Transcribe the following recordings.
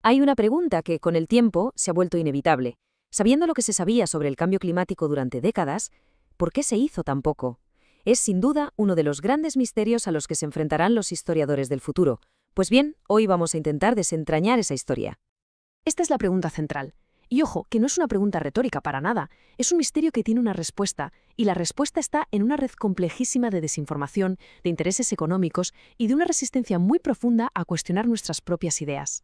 Hay una pregunta que, con el tiempo, se ha vuelto inevitable. Sabiendo lo que se sabía sobre el cambio climático durante décadas, ¿por qué se hizo tan poco? Es sin duda uno de los grandes misterios a los que se enfrentarán los historiadores del futuro. Pues bien, hoy vamos a intentar desentrañar esa historia. Esta es la pregunta central. Y ojo, que no es una pregunta retórica para nada, es un misterio que tiene una respuesta, y la respuesta está en una red complejísima de desinformación, de intereses económicos y de una resistencia muy profunda a cuestionar nuestras propias ideas.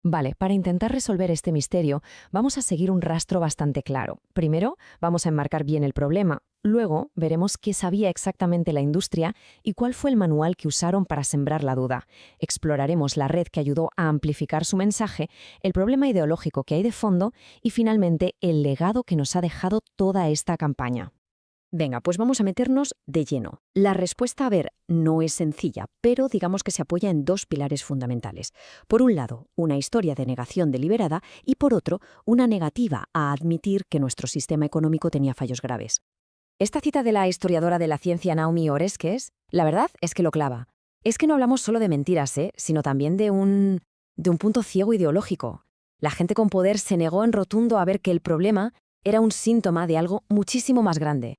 Vale, para intentar resolver este misterio, vamos a seguir un rastro bastante claro. Primero, vamos a enmarcar bien el problema. Luego, veremos qué sabía exactamente la industria y cuál fue el manual que usaron para sembrar la duda. Exploraremos la red que ayudó a amplificar su mensaje, el problema ideológico que hay de fondo y, finalmente, el legado que nos ha dejado toda esta campaña. Venga, pues vamos a meternos de lleno. La respuesta, a ver, no es sencilla, pero digamos que se apoya en dos pilares fundamentales. Por un lado, una historia de negación deliberada y por otro, una negativa a admitir que nuestro sistema económico tenía fallos graves. Esta cita de la historiadora de la ciencia Naomi Oreskes, la verdad es que lo clava. Es que no hablamos solo de mentiras, sino también de un punto ciego ideológico. La gente con poder se negó en rotundo a ver que el problema era un síntoma de algo muchísimo más grande.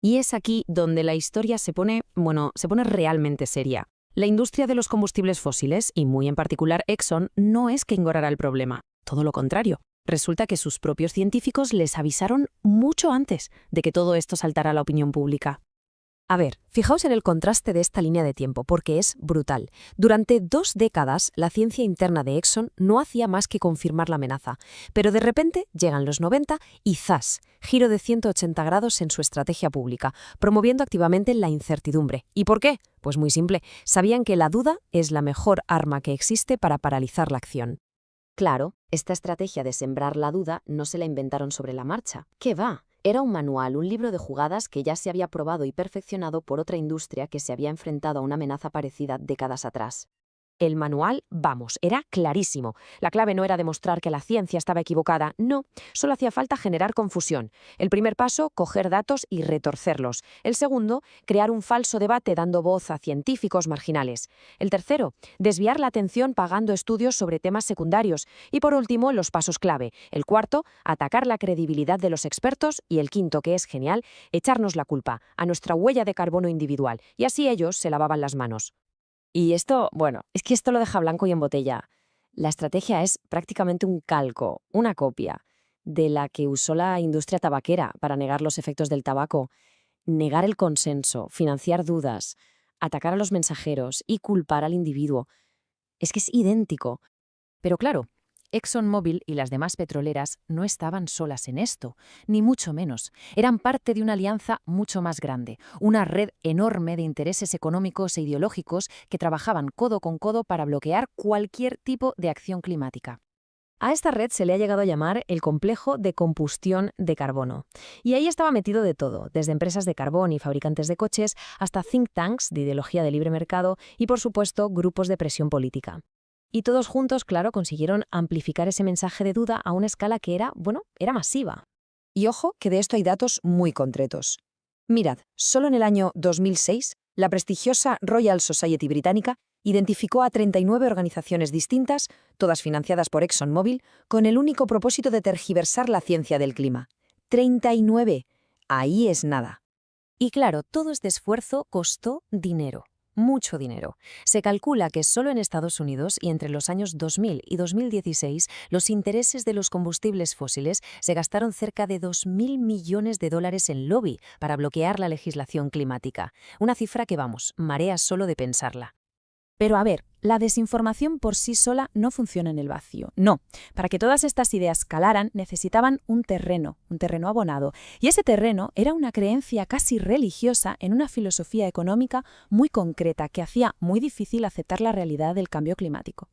Y es aquí donde la historia se pone realmente seria. La industria de los combustibles fósiles, y muy en particular Exxon, no es que ignorara el problema. Todo lo contrario. Resulta que sus propios científicos les avisaron mucho antes de que todo esto saltara a la opinión pública. A ver, fijaos en el contraste de esta línea de tiempo, porque es brutal. Durante 2 décadas, la ciencia interna de Exxon no hacía más que confirmar la amenaza, pero de repente llegan los 90 y ¡zas! Giro de 180 grados en su estrategia pública, promoviendo activamente la incertidumbre. ¿Y por qué? Pues muy simple, sabían que la duda es la mejor arma que existe para paralizar la acción. Claro, esta estrategia de sembrar la duda no se la inventaron sobre la marcha. ¿Qué va? Era un manual, un libro de jugadas que ya se había probado y perfeccionado por otra industria que se había enfrentado a una amenaza parecida décadas atrás. El manual, vamos, era clarísimo. La clave no era demostrar que la ciencia estaba equivocada, no, solo hacía falta generar confusión. El primer paso, coger datos y retorcerlos. El segundo, crear un falso debate dando voz a científicos marginales. El tercero, desviar la atención pagando estudios sobre temas secundarios. Y por último, los pasos clave. El cuarto, atacar la credibilidad de los expertos. Y el quinto, que es genial, echarnos la culpa a nuestra huella de carbono individual. Y así ellos se lavaban las manos. Y esto, bueno, es que esto lo deja blanco y en botella. La estrategia es prácticamente un calco, una copia, de la que usó la industria tabaquera para negar los efectos del tabaco, negar el consenso, financiar dudas, atacar a los mensajeros y culpar al individuo. Es que es idéntico. Pero claro, ExxonMobil y las demás petroleras no estaban solas en esto, ni mucho menos. Eran parte de una alianza mucho más grande, una red enorme de intereses económicos e ideológicos que trabajaban codo con codo para bloquear cualquier tipo de acción climática. A esta red se le ha llegado a llamar el complejo de combustión de carbono. Y ahí estaba metido de todo, desde empresas de carbón y fabricantes de coches hasta think tanks de ideología de libre mercado y, por supuesto, grupos de presión política. Y todos juntos, claro, consiguieron amplificar ese mensaje de duda a una escala que era masiva. Y ojo, que de esto hay datos muy concretos. Mirad, solo en el año 2006, la prestigiosa Royal Society británica identificó a 39 organizaciones distintas, todas financiadas por ExxonMobil, con el único propósito de tergiversar la ciencia del clima. 39. Ahí es nada. Y claro, todo este esfuerzo costó dinero. Mucho dinero. Se calcula que solo en Estados Unidos y entre los años 2000 y 2016 los intereses de los combustibles fósiles se gastaron cerca de 2.000 millones de dólares en lobby para bloquear la legislación climática. Una cifra que, vamos, marea solo de pensarla. Pero a ver, la desinformación por sí sola no funciona en el vacío. No, para que todas estas ideas calaran necesitaban un terreno abonado. Y ese terreno era una creencia casi religiosa en una filosofía económica muy concreta que hacía muy difícil aceptar la realidad del cambio climático.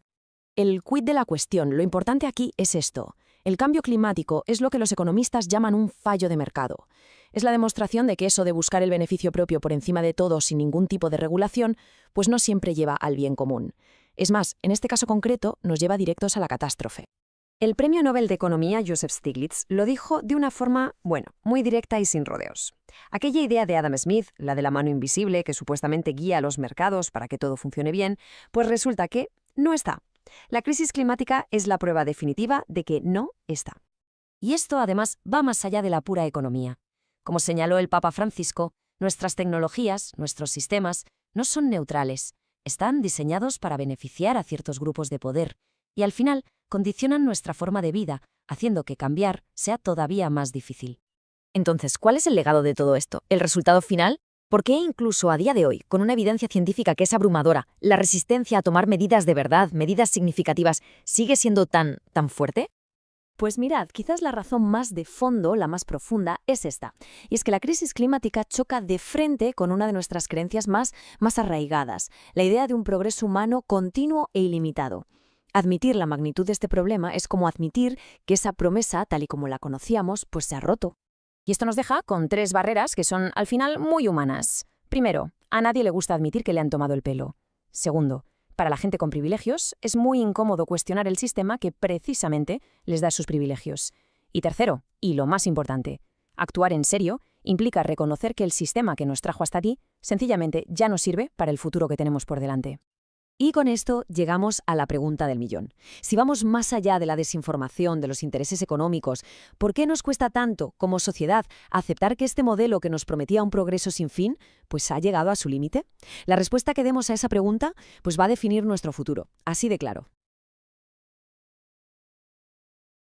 El quid de la cuestión, lo importante aquí es esto. El cambio climático es lo que los economistas llaman un fallo de mercado. Es la demostración de que eso de buscar el beneficio propio por encima de todo sin ningún tipo de regulación, pues no siempre lleva al bien común. Es más, en este caso concreto, nos lleva directos a la catástrofe. El premio Nobel de Economía Joseph Stiglitz lo dijo de una forma, muy directa y sin rodeos. Aquella idea de Adam Smith, la de la mano invisible que supuestamente guía a los mercados para que todo funcione bien, pues resulta que no está. La crisis climática es la prueba definitiva de que no está. Y esto, además, va más allá de la pura economía. Como señaló el Papa Francisco, nuestras tecnologías, nuestros sistemas, no son neutrales. Están diseñados para beneficiar a ciertos grupos de poder y, al final, condicionan nuestra forma de vida, haciendo que cambiar sea todavía más difícil. Entonces, ¿cuál es el legado de todo esto? ¿El resultado final? ¿Por qué incluso a día de hoy, con una evidencia científica que es abrumadora, la resistencia a tomar medidas de verdad, medidas significativas, sigue siendo tan fuerte? Pues mirad, quizás la razón más de fondo, la más profunda, es esta. Y es que la crisis climática choca de frente con una de nuestras creencias más arraigadas, la idea de un progreso humano continuo e ilimitado. Admitir la magnitud de este problema es como admitir que esa promesa, tal y como la conocíamos, pues se ha roto. Y esto nos deja con 3 barreras que son, al final, muy humanas. Primero, a nadie le gusta admitir que le han tomado el pelo. Segundo, para la gente con privilegios, es muy incómodo cuestionar el sistema que precisamente les da sus privilegios. Y tercero, y lo más importante, actuar en serio implica reconocer que el sistema que nos trajo hasta aquí sencillamente ya no sirve para el futuro que tenemos por delante. Y con esto llegamos a la pregunta del millón. Si vamos más allá de la desinformación, de los intereses económicos, ¿por qué nos cuesta tanto, como sociedad, aceptar que este modelo que nos prometía un progreso sin fin, pues ha llegado a su límite? La respuesta que demos a esa pregunta, pues va a definir nuestro futuro, así de claro.